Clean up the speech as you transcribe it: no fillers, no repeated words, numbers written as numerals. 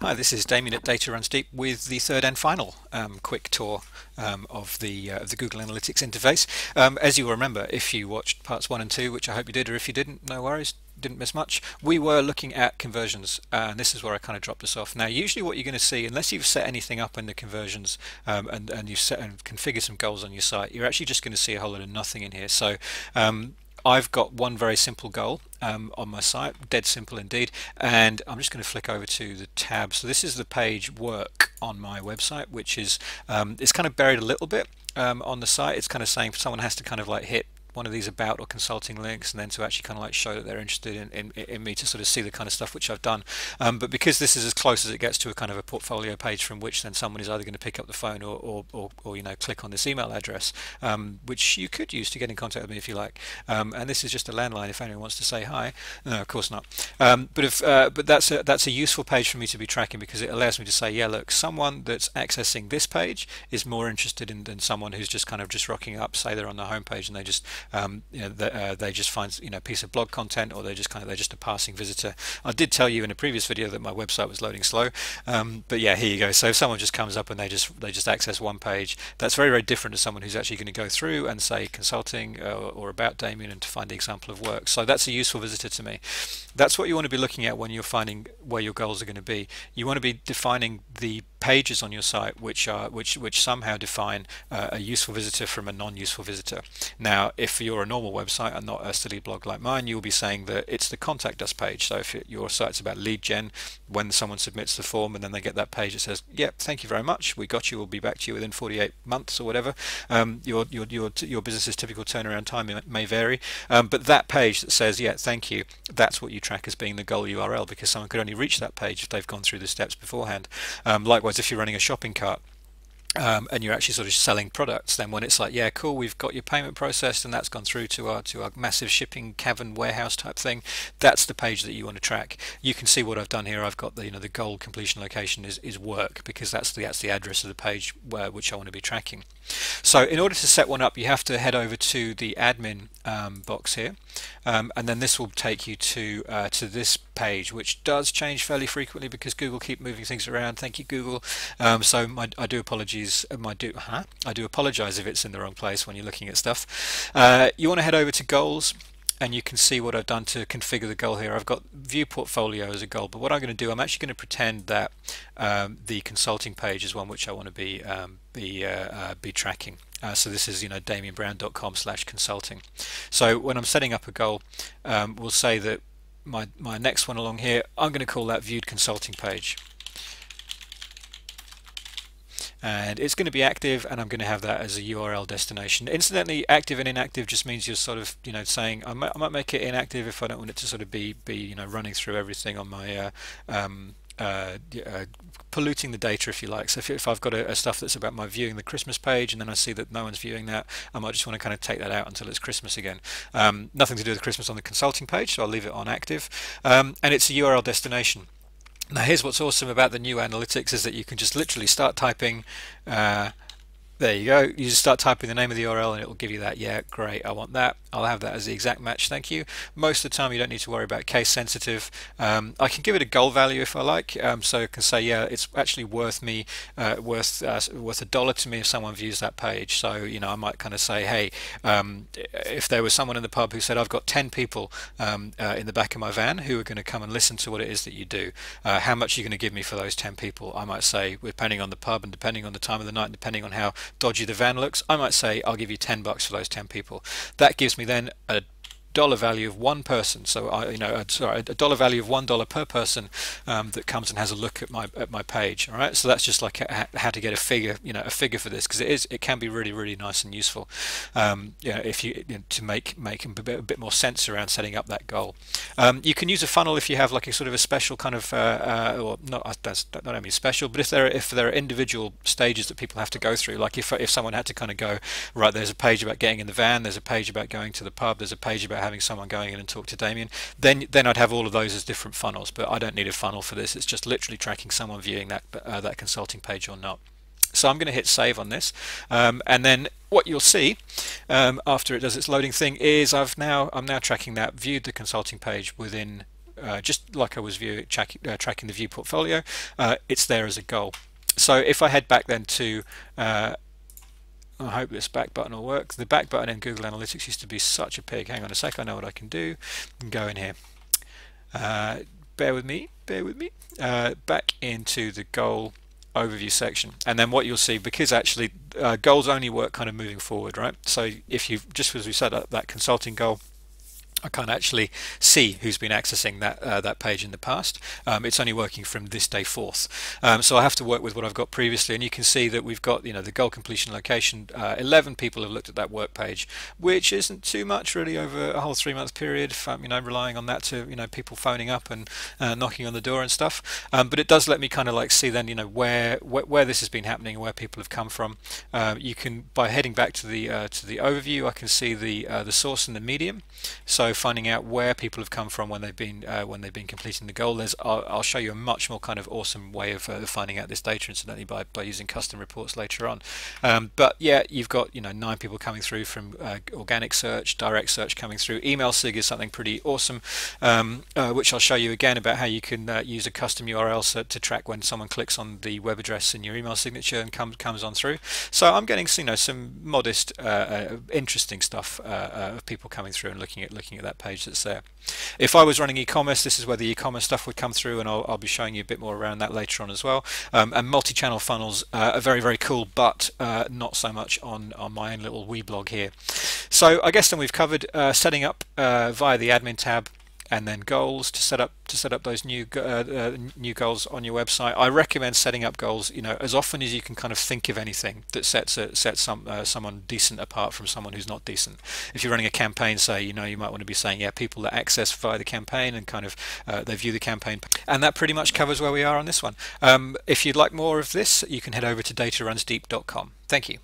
Hi, this is Damien at Data Runs Deep with the third and final quick tour of the Google Analytics interface. As you will remember, if you watched parts 1 and 2, which I hope you did, or if you didn't, no worries, didn't miss much. We were looking at conversions, and this is where I kind of dropped us off. Now, usually what you're going to see, unless you've set anything up in the conversions and you've set and configured some goals on your site, you're actually just going to see a whole lot of nothing in here. So I've got one very simple goal on my site, dead simple indeed, and I'm just going to flick over to the tab. So this is the page work on my website, which is it's kind of buried a little bit on the site. It's kind of saying someone has to kind of like hit one of these about or consulting links and then to actually kind of like show that they're interested in me to sort of see the kind of stuff which I've done, but because this is as close as it gets to a kind of a portfolio page from which then someone is either going to pick up the phone or you know, click on this email address, which you could use to get in contact with me if you like, and this is just a landline if anyone wants to say hi. No, of course not, but that's a useful page for me to be tracking, because it allows me to say, yeah, look, someone that's accessing this page is more interested in than someone who's just kind of just rocking up, say they're on the home page and they just you know, they just find, you know, a piece of blog content, or they're just a passing visitor. I did tell you in a previous video that my website was loading slow, but yeah, here you go. So if someone just comes up and they just access one page, that's very, very different to someone who's actually going to go through and say consulting or about Damien and to find the example of work. So that's a useful visitor to me. That's what you want to be looking at when you're finding where your goals are going to be. You want to be defining the pages on your site which somehow define a useful visitor from a non-useful visitor. Now, if you're a normal website and not a silly blog like mine, you'll be saying that it's the contact us page. So if your site's about lead gen, when someone submits the form and then they get that page that says, yep, thank you very much, we got you, we'll be back to you within 48 months or whatever. Your business's typical turnaround time may vary, but that page that says, yeah, thank you, that's what you track as being the goal URL, because someone could only reach that page if they've gone through the steps beforehand. Likewise, if you're running a shopping cart, and you're actually sort of selling products, then when it's like, yeah, cool, we've got your payment processed and that's gone through to our massive shipping cavern warehouse type thing, that's the page that you want to track. You can see what I've done here. I've got the, you know, the goal completion location is work, because that's the address of the page which I want to be tracking. So in order to set one up, you have to head over to the admin box here, and then this will take you to this page, which does change fairly frequently because Google keep moving things around. Thank you, Google. So I do apologize. I do apologize if it's in the wrong place when you're looking at stuff. You want to head over to goals, and you can see what I've done to configure the goal here. I've got view portfolio as a goal, but what I'm going to do, I'm actually going to pretend that the consulting page is one which I want to be tracking. So this is, you know, damienbrown.com/consulting. So when I'm setting up a goal, we'll say that my next one along here, I'm going to call that viewed consulting page. And it's going to be active, and I'm going to have that as a URL destination. Incidentally, active and inactive just means you're sort of, you know, saying I might make it inactive if I don't want it to sort of be you know, running through everything on my polluting the data, if you like. So if I've got a stuff that's about my viewing the Christmas page and then I see that no one's viewing that, I might just want to kind of take that out until it's Christmas again. Nothing to do with Christmas on the consulting page, so I'll leave it on active, and it's a URL destination. Now here's what's awesome about the new analytics, is that you can just literally start typing, there you go, you just start typing the name of the URL and it will give you that. Yeah, great, I want that, I'll have that as the exact match, thank you. Most of the time you don't need to worry about case sensitive. I can give it a goal value if I like, so I can say, yeah, it's actually worth me worth $1 to me if someone views that page. So, you know, I might kind of say, hey, if there was someone in the pub who said, I've got 10 people in the back of my van who are going to come and listen to what it is that you do, how much are you going to give me for those 10 people? I might say, depending on the pub and depending on the time of the night and depending on how dodgy the van looks, I might say I'll give you $10 for those 10 people. That gives me then a dollar value of one person, so a dollar value of $1 per person that comes and has a look at my page. All right, so that's just like how to get a figure, you know, a figure for this, because it can be really, really nice and useful, if you know, to make a bit more sense around setting up that goal. You can use a funnel if you have like a sort of a special kind of or not, that's not only special, but if there are individual stages that people have to go through, like if someone had to kind of go, right, there's a page about getting in the van, there's a page about going to the pub, there's a page about having someone going in and talk to Damien, then I'd have all of those as different funnels. But I don't need a funnel for this. It's just literally tracking someone viewing that consulting page or not. So I'm going to hit save on this, and then what you'll see after it does its loading thing is I'm now tracking that viewed the consulting page within just like I was tracking the view portfolio, it's there as a goal. So if I head back then to I hope this back button will work. The back button in Google Analytics used to be such a pig. Hang on a sec, I know what I can do. I can go in here. Bear with me. Back into the goal overview section, and then what you'll see, because actually goals only work kind of moving forward, right? So if you, just as we set up that consulting goal, I can't actually see who's been accessing that page in the past. It's only working from this day forth. So I have to work with what I've got previously, and you can see that we've got, the goal completion location. 11 people have looked at that work page, which isn't too much really over a whole 3-month period. Relying on that to people phoning up and knocking on the door and stuff. But it does let me kind of like see then where this has been happening and where people have come from. You can, by heading back to the overview, I can see the source and the medium. So finding out where people have come from when they've been completing the goal. I'll show you a much more kind of awesome way of finding out this data, incidentally, by using custom reports later on. But yeah, you've got 9 people coming through from organic search, direct search coming through. Email sig is something pretty awesome, which I'll show you again about how you can use a custom URL to track when someone clicks on the web address in your email signature and comes on through. So I'm getting some modest, interesting stuff of people coming through and looking at that page that's there. If I was running e-commerce, this is where the e-commerce stuff would come through, and I'll be showing you a bit more around that later on as well. And multi-channel funnels are very, very cool, but not so much on my own little wee blog here. So I guess then we've covered setting up via the admin tab, and then goals to set up those new goals on your website. I recommend setting up goals as often as you can kind of think of anything that sets someone decent apart from someone who's not decent. If you're running a campaign, say, you might want to be saying, yeah, people that access via the campaign and kind of they view the campaign. And that pretty much covers where we are on this one. If you'd like more of this, you can head over to datarunsdeep.com. Thank you.